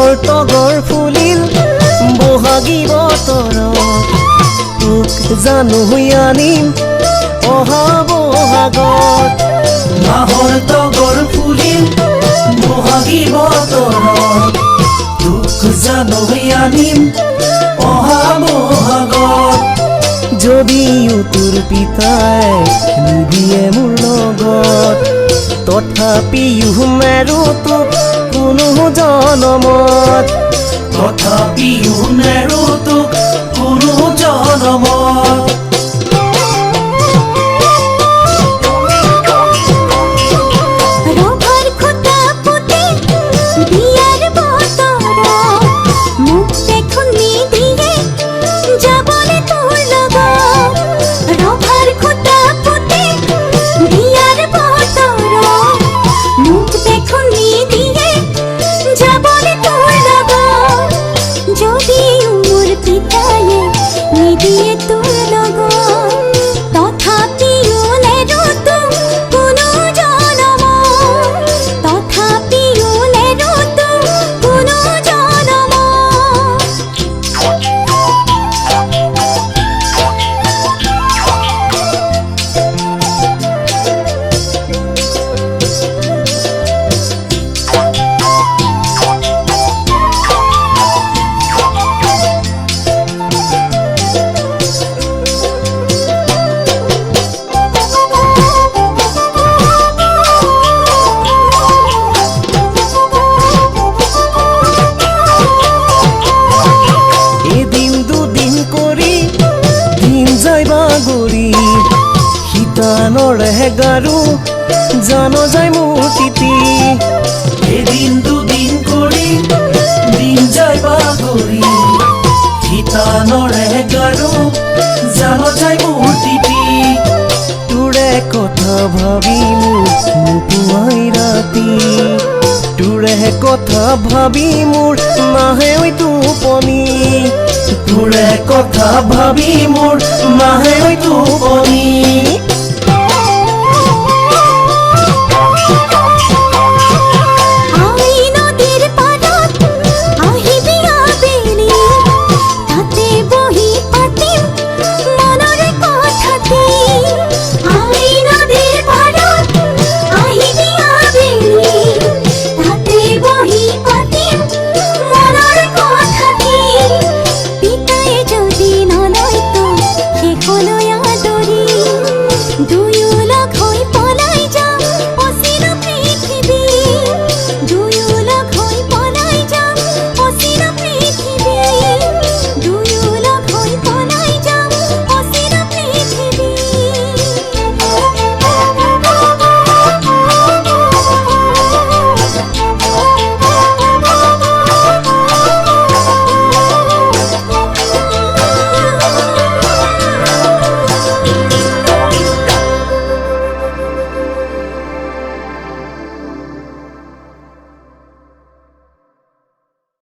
মাহৰ তগৰ ফুলিল বহাগী বতৰত তোক জানো আনিম অহা বহাগত মাহৰ তগৰ ফুলিল বহাগী বতৰত তোক জানো আনিম অহা বহাগত যদিও তোৰ পিতাই নিদিয়ে মোৰ লগত তথাপিও নেৰো তোক কোনো জনমত তথাপিও নেৰো তোক কোনো জনমত গাৰু জানো যায় মোৰ তিতি এদিন দুদিন কৰি দিন যায় বাগৰি শীতানৰে গাৰু জানো যায় মোৰ তিতি তোৰে কথা ভাবি মোৰ নোপোৱাই ৰাতি তোৰে কথা ভাবি মোৰ নাহে ঐ টোপনি তোৰে কথা ভাবি মোৰ নাহে ঐ টোপনি